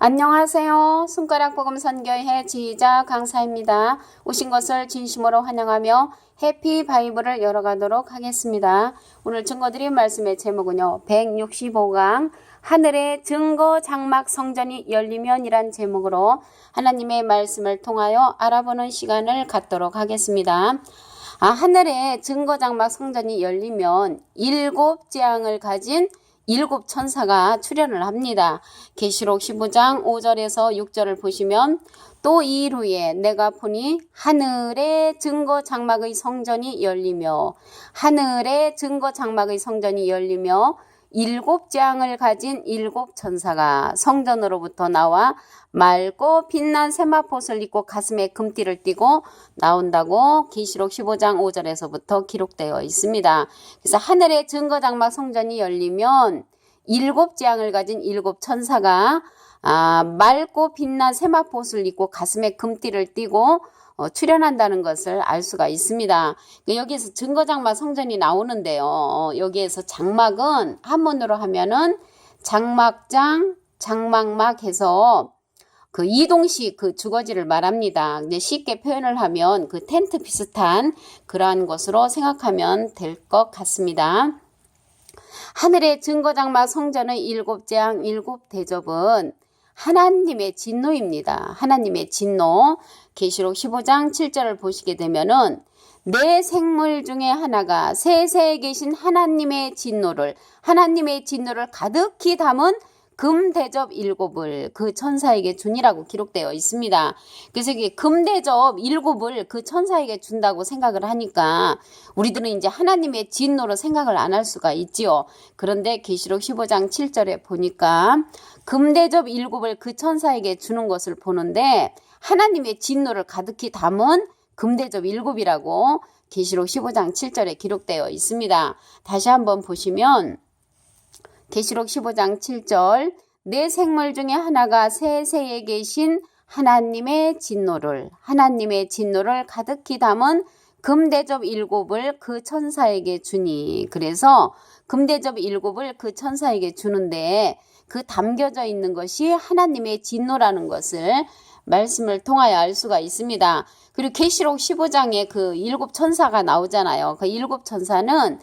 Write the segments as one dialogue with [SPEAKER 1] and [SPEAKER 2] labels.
[SPEAKER 1] 안녕하세요. 손가락복음 선교회 지휘자 강사입니다. 오신 것을 진심으로 환영하며 해피 바이블을 열어가도록 하겠습니다. 오늘 증거드린 말씀의 제목은요. 165강 하늘의 증거 장막 성전이 열리면 이란 제목으로 하나님의 말씀을 통하여 알아보는 시간을 갖도록 하겠습니다. 하늘의 증거 장막 성전이 열리면 7재앙을 가진 7천사가 출현을 합니다. 계시록 15장 5절에서 6절을 보시면 또 이 일 후에 내가 보니 하늘의 증거 장막의 성전이 열리며 하늘의 증거 장막의 성전이 열리며 7재앙을 가진 7천사가 성전으로부터 나와 맑고 빛난 세마포옷을 입고 가슴에 금띠를 띠고 나온다고 계시록 15장 5절에서부터 기록되어 있습니다. 그래서 하늘의 증거 장막 성전이 열리면 7재앙을 가진 7천사가 맑고 빛난 세마포옷을 입고 가슴에 금띠를 띠고 출현한다는 것을 알 수가 있습니다. 여기에서 증거장막 성전이 나오는데요. 여기에서 장막은 한문으로 하면은 장막장, 장막막 해서 그 이동식 그 주거지를 말합니다. 근데 쉽게 표현을 하면 그 텐트 비슷한 그러한 것으로 생각하면 될 것 같습니다. 하늘의 증거장막 성전의 7재앙 7대접은 하나님의 진노입니다. 하나님의 진노. 계시록 15장 7절을 보시게 되면은 네 생물 중에 하나가 세세에 계신 하나님의 진노를 가득히 담은 금대접 7을 그 천사에게 주니라고 기록되어 있습니다. 그래서 이게 금대접 7을 그 천사에게 준다고 생각을 하니까 우리들은 이제 하나님의 진노로 생각을 안 할 수가 있지요. 그런데 계시록 15장 7절에 보니까 금대접 7을 그 천사에게 주는 것을 보는데 하나님의 진노를 가득히 담은 금대접 7이라고 계시록 15장 7절에 기록되어 있습니다. 다시 한번 보시면 계시록 15장 7절 네 생물 중에 하나가 세세에 계신 하나님의 진노를 가득히 담은 금대접 7을 그 천사에게 주니. 그래서 금대접 7을 그 천사에게 주는데 그 담겨져 있는 것이 하나님의 진노라는 것을 말씀을 통하여 알 수가 있습니다. 그리고 계시록 15장에 그 7천사가 나오잖아요. 그 7천사는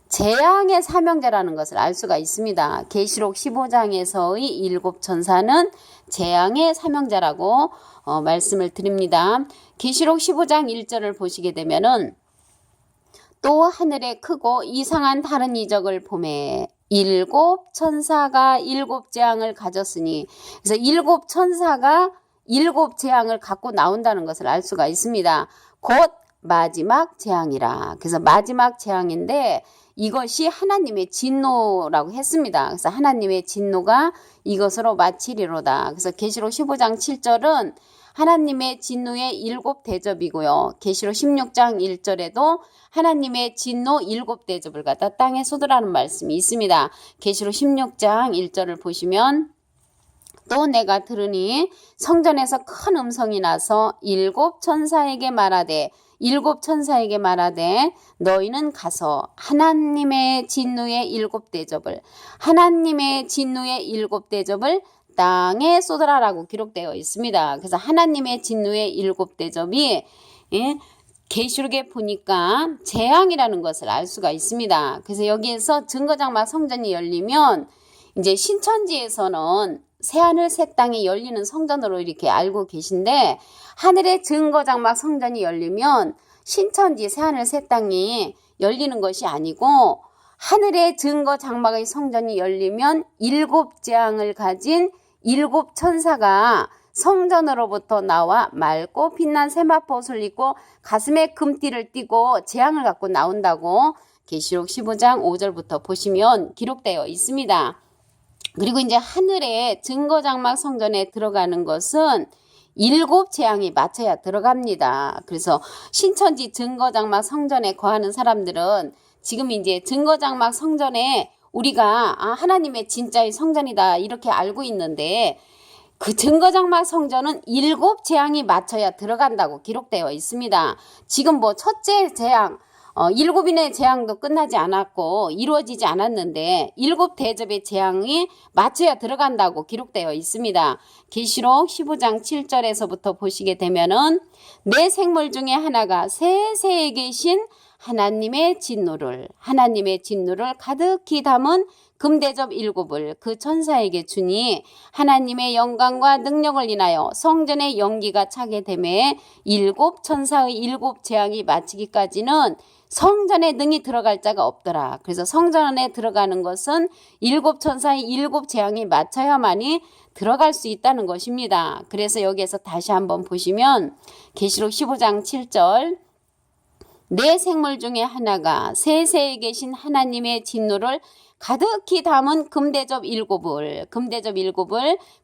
[SPEAKER 1] 재앙의 사명자라는 것을 알 수가 있습니다. 계시록 15장에서의 7천사는 재앙의 사명자라고 말씀을 드립니다. 계시록 15장 1절을 보시게 되면은 또 하늘에 크고 이상한 다른 이적을 보매 7천사가 7재앙을 가졌으니. 그래서 7천사가 7재앙을 갖고 나온다는 것을 알 수가 있습니다. 곧 마지막 재앙이라. 그래서 마지막 재앙인데 이것이 하나님의 진노라고 했습니다. 그래서 하나님의 진노가 이것으로 마치리로다. 그래서 계시록 15장 7절은 하나님의 진노의 7대접이고요. 계시록 16장 1절에도 하나님의 진노 7대접을 갖다 땅에 쏟으라는 말씀이 있습니다. 계시록 16장 1절을 보시면 또 내가 들으니 성전에서 큰 음성이 나서 7천사에게 말하되 너희는 가서 하나님의 진노의 7대접을 땅에 쏟으라라고 기록되어 있습니다. 그래서 하나님의 진노의 7대접이 계시록에 보니까 재앙이라는 것을 알 수가 있습니다. 그래서 여기에서 증거장막 성전이 열리면 이제 신천지에서는 새하늘 새 땅이 열리는 성전으로 이렇게 알고 계신데 하늘의 증거장막 성전이 열리면 신천지 새하늘 새 땅이 열리는 것이 아니고 하늘의 증거장막의 성전이 열리면 7재앙을 가진 7천사가 성전으로부터 나와 맑고 빛난 세마포옷을 입고 가슴에 금띠를 띠고 재앙을 갖고 나온다고 계시록 15장 5절부터 보시면 기록되어 있습니다. 그리고 이제 하늘의 증거장막 성전에 들어가는 것은 7재앙이 맞춰야 들어갑니다. 그래서 신천지 증거장막 성전에 거하는 사람들은 지금 이제 증거장막 성전에 우리가 하나님의 진짜의 성전이다 이렇게 알고 있는데 그 증거장막 성전은 7재앙이 맞춰야 들어간다고 기록되어 있습니다. 지금 뭐 첫째 재앙 일곱인의 재앙도 끝나지 않았고 이루어지지 않았는데 일곱 대접의 재앙이 맞춰야 들어간다고 기록되어 있습니다. 계시록 15장 7절에서부터 보시게 되면은 내 생물 중에 하나가 세세에 계신 하나님의 진노를 가득히 담은 금대접 일곱을 그 천사에게 주니 하나님의 영광과 능력을 인하여 성전의 연기가 차게 되매 일곱 천사의 일곱 재앙이 마치기까지는 성전에 능히 들어갈 자가 없더라. 그래서 성전에 들어가는 것은 일곱 천사의 일곱 재앙이 맞춰야만이 들어갈 수 있다는 것입니다. 그래서 여기에서 다시 한번 보시면 계시록 15장 7절 내 생물 중에 하나가 세세에 계신 하나님의 진노를 가득히 담은 금대접 일곱을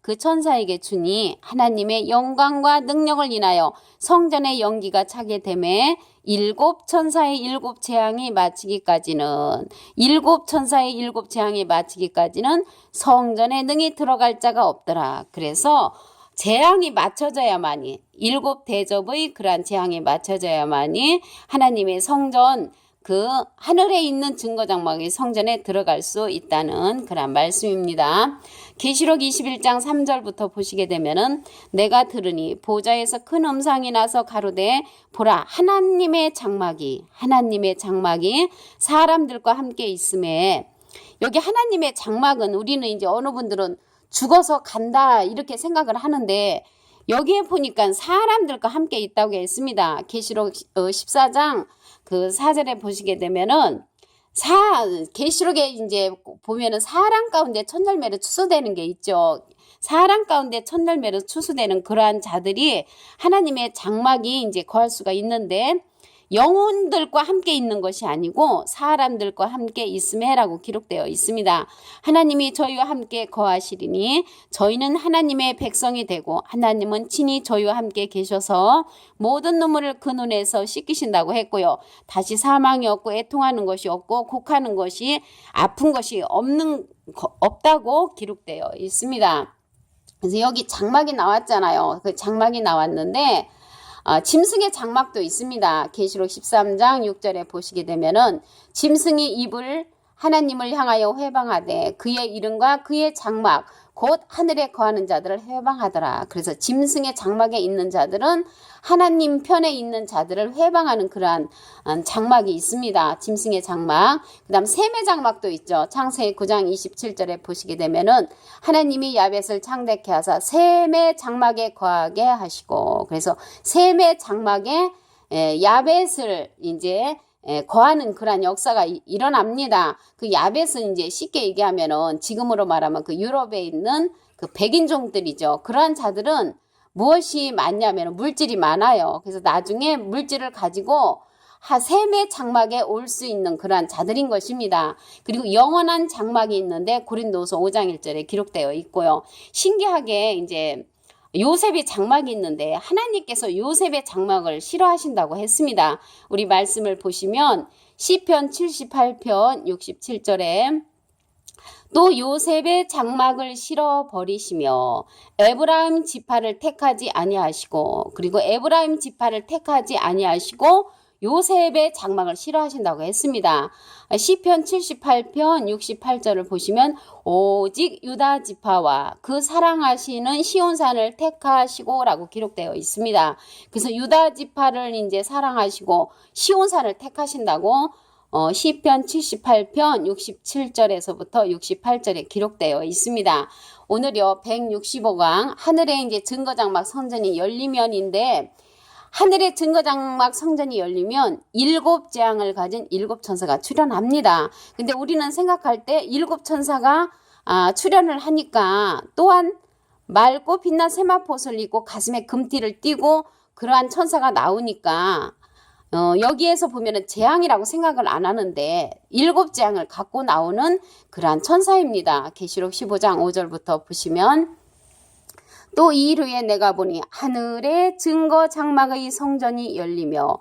[SPEAKER 1] 그 천사에게 주니 하나님의 영광과 능력을 인하여 성전의 연기가 차게 되매 일곱 천사의 일곱 재앙이 마치기까지는 성전에 능히 들어갈 자가 없더라. 그래서 재앙이 맞춰져야만이 일곱 대접의 그러한 재앙이 맞춰져야만이 하나님의 성전 그 하늘에 있는 증거장막의 성전에 들어갈 수 있다는 그런 말씀입니다. 계시록 21장 3절부터 보시게 되면은 내가 들으니 보좌에서 큰 음성이 나서 가로되 보라 하나님의 장막이 사람들과 함께 있음에 여기 하나님의 장막은 우리는 이제 어느 분들은 죽어서 간다 이렇게 생각을 하는데 여기에 보니까 사람들과 함께 있다고 했습니다. 계시록 14장 그 4절에 보시게 되면은 계시록에 이제 보면은 사람 가운데 첫열매로 추수되는 게 있죠. 사람 가운데 첫열매로 추수되는 그러한 자들이 하나님의 장막이 이제 거할 수가 있는데 영혼들과 함께 있는 것이 아니고 사람들과 함께 있음에라고 기록되어 있습니다. 하나님이 저희와 함께 거하시리니 저희는 하나님의 백성이 되고 하나님은 친히 저희와 함께 계셔서 모든 눈물을 그 눈에서 씻기신다고 했고요. 다시 사망이 없고 애통하는 것이 없고 곡하는 것이 아픈 것이 없다고 기록되어 있습니다. 그래서 여기 장막이 나왔잖아요. 그 장막이 나왔는데 짐승의 장막도 있습니다. 계시록 13장 6절에 보시게 되면은 짐승이 입을 하나님을 향하여 회방하되 그의 이름과 그의 장막 곧 하늘에 거하는 자들을 회방하더라. 그래서 짐승의 장막에 있는 자들은 하나님 편에 있는 자들을 회방하는 그러한 장막이 있습니다. 짐승의 장막. 그 다음 샘의 장막도 있죠. 창세기 9장 27절에 보시게 되면은 하나님이 야벳을 창대케 하사 샘의 장막에 거하게 하시고 그래서 샘의 장막에 야벳을 이제 거하는 그러한 역사가 일어납니다. 그 야벳은 이제 쉽게 얘기하면은 지금으로 말하면 그 유럽에 있는 그 백인종들이죠. 그러한 자들은 무엇이 많냐면 물질이 많아요. 그래서 나중에 물질을 가지고 샘의 장막에 올 수 있는 그러한 자들인 것입니다. 그리고 영원한 장막이 있는데 고린도후서 5장 1절에 기록되어 있고요. 신기하게 이제 요셉의 장막이 있는데 하나님께서 요셉의 장막을 싫어하신다고 했습니다. 우리 말씀을 보시면 시편 78편 67절에 또 요셉의 장막을 실어버리시며 에브라임 지파를 택하지 아니하시고 그리고 에브라임 지파를 택하지 아니하시고 요셉의 장막을 싫어하신다고 했습니다. 시편 78편 68절을 보시면 오직 유다 지파와 그 사랑하시는 시온산을 택하시고 라고 기록되어 있습니다. 그래서 유다 지파를 이제 사랑하시고 시온산을 택하신다고 시편 78편 67절에서부터 68절에 기록되어 있습니다. 오늘요 165강 하늘에 이제 증거장막 성전이 열리면인데 하늘의 증거장막 성전이 열리면 일곱 재앙을 가진 일곱 천사가 출현합니다. 근데 우리는 생각할 때 일곱 천사가 출현을 하니까 또한 맑고 빛난 세마포옷을 입고 가슴에 금띠를 띠고 그러한 천사가 나오니까 여기에서 보면은 재앙이라고 생각을 안 하는데 일곱 재앙을 갖고 나오는 그러한 천사입니다. 계시록 15장 5절부터 보시면 또 이일 후에 내가 보니 하늘의 증거 장막의 성전이 열리며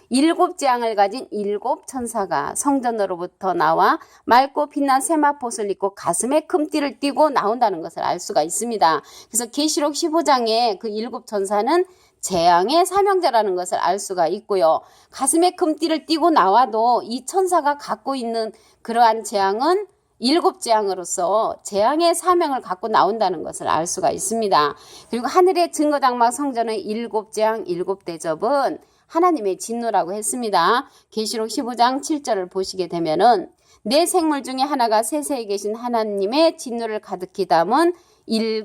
[SPEAKER 1] 일곱 재앙을 가진 일곱 천사가 성전으로부터 나와 맑고 빛난 세마포옷을 입고 가슴에 금띠를 띠고 나온다는 것을 알 수가 있습니다. 그래서 계시록 15장에 그 일곱 천사는 재앙의 사명자라는 것을 알 수가 있고요. 가슴에 금띠를 띠고 나와도 이 천사가 갖고 있는 그러한 재앙은 7재앙으로서 재앙의 사명을 갖고 나온다는 것을 알 수가 있습니다. 그리고 하늘의 증거장막 성전의 7재앙 7대접은 하나님의 진노라고 했습니다. 계시록 15장 7절을 보시게 되면은 네 생물 중에 하나가 세세에 계신 하나님의 진노를 가득히 담은 7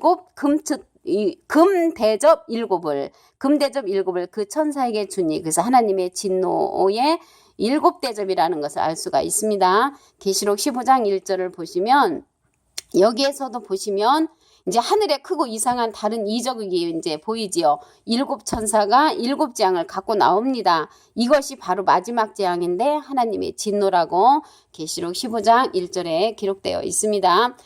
[SPEAKER 1] 금대접 7을 그 천사에게 주니, 그래서 하나님의 진노의 7대접이라는 것을 알 수가 있습니다. 계시록 15장 1절을 보시면 여기에서도 보시면 이제 하늘에 크고 이상한 다른 이적이 이제 보이지요. 7천사가 7재앙을 갖고 나옵니다. 이것이 바로 마지막 재앙인데 하나님의 진노라고 계시록 15장 1절에 기록되어 있습니다.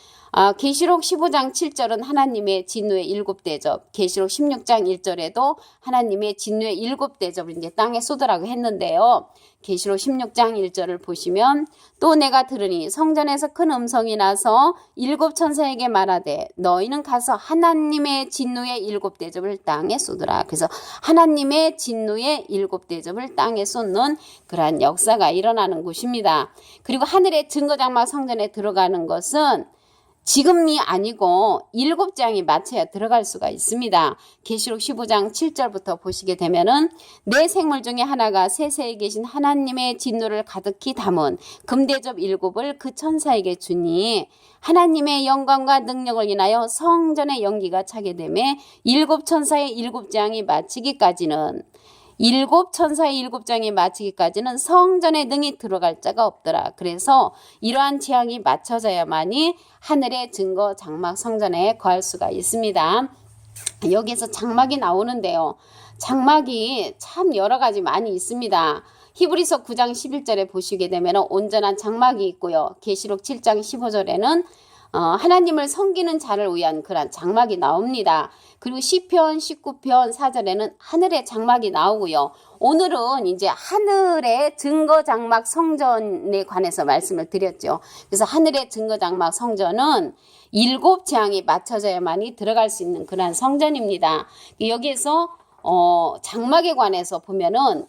[SPEAKER 1] 계시록 15장 7절은 하나님의 진노의 7대접, 계시록 16장 1절에도 하나님의 진노의 7대접을 이제 땅에 쏟으라고 했는데요. 계시록 16장 1절을 보시면 또 내가 들으니 성전에서 큰 음성이 나서 7천사에게 말하되 너희는 가서 하나님의 진노의 7대접을 땅에 쏟으라. 그래서 하나님의 진노의 7대접을 땅에 쏟는 그러한 역사가 일어나는 곳입니다. 그리고 하늘의 증거장막 성전에 들어가는 것은 지금이 아니고 7재앙이 맞춰야 들어갈 수가 있습니다. 계시록 15장 7절부터 보시게 되면은 네 생물 중에 하나가 세세에 계신 하나님의 진노를 가득히 담은 금대접 7을 그 천사에게 주니 하나님의 영광과 능력을 인하여 성전의 연기가 차게 되매 7천사의 7재앙이 마치기까지는 7천사의 7장이 마치기까지는 성전에 능히 들어갈 자가 없더라. 그래서 이러한 재앙이 맞춰져야만이 하늘의 증거 장막 성전에 거할 수가 있습니다. 여기에서 장막이 나오는데요. 장막이 참 여러 가지 많이 있습니다. 히브리서 9장 11절에 보시게 되면 온전한 장막이 있고요. 계시록 7장 15절에는 하나님을 섬기는 자를 위한 그런 장막이 나옵니다. 그리고 시편 19편 4절에는 하늘의 장막이 나오고요. 오늘은 이제 하늘의 증거 장막 성전에 관해서 말씀을 드렸죠. 그래서 하늘의 증거 장막 성전은 7재앙이 맞춰져야만이 들어갈 수 있는 그런 성전입니다. 여기에서 장막에 관해서 보면은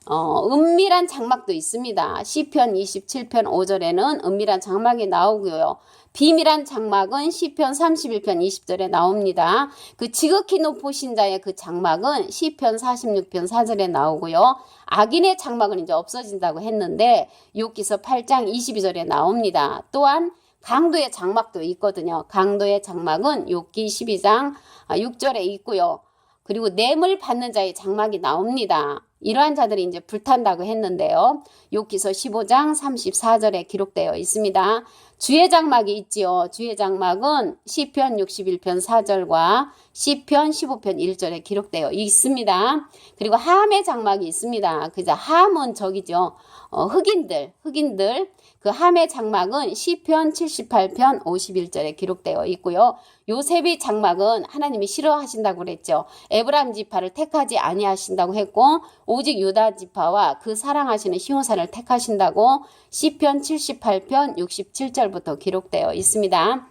[SPEAKER 1] 은밀한 장막도 있습니다. 시편 27편 5절에는 은밀한 장막이 나오고요. 비밀한 장막은 시편 31편 20절에 나옵니다. 그 지극히 높으신 자의 그 장막은 시편 46편 4절에 나오고요. 악인의 장막은 이제 없어진다고 했는데 욥기서 8장 22절에 나옵니다. 또한 강도의 장막도 있거든요. 강도의 장막은 욥기 12장 6절에 있고요. 그리고 뇌물 받는 자의 장막이 나옵니다. 이러한 자들이 이제 불탄다고 했는데요. 욥기서 15장 34절에 기록되어 있습니다. 주의 장막이 있지요. 주의 장막은 시편 61편 4절과 시편 15편 1절에 기록되어 있습니다. 그리고 함의 장막이 있습니다. 그죠? 함은 저기죠. 흑인들 그 함의 장막은 시편 78편 51절에 기록되어 있고요. 요셉의 장막은 하나님이 싫어하신다고 그랬죠. 에브라임 지파를 택하지 아니하신다고 했고 오직 유다 지파와 그 사랑하시는 시온산을 택하신다고 시편 78편 67절부터 기록되어 있습니다.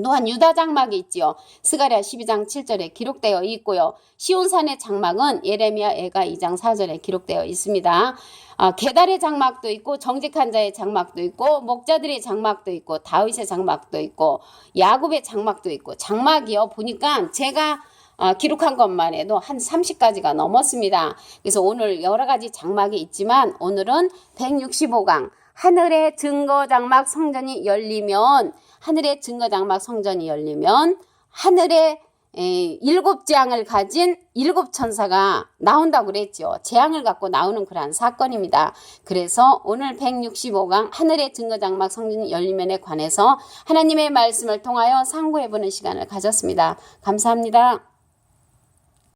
[SPEAKER 1] 또한 유다 장막이 있지요. 스가랴 12장 7절에 기록되어 있고요. 시온산의 장막은 예레미야 애가 2장 4절에 기록되어 있습니다. 게달의 장막도 있고 정직한 자의 장막도 있고 목자들의 장막도 있고 다윗의 장막도 있고 야곱의 장막도 있고 장막이요. 보니까 제가 기록한 것만 해도 한 30가지가 넘었습니다. 그래서 오늘 여러 가지 장막이 있지만 오늘은 165강 하늘의 증거 장막 성전이 열리면 하늘의 증거 장막 성전이 열리면 하늘의 7재앙을 가진 7천사가 나온다고 그랬죠. 재앙을 갖고 나오는 그러한 사건입니다. 그래서 오늘 165강 하늘의 증거 장막 성전이 열리면에 관해서 하나님의 말씀을 통하여 상고해보는 시간을 가졌습니다. 감사합니다.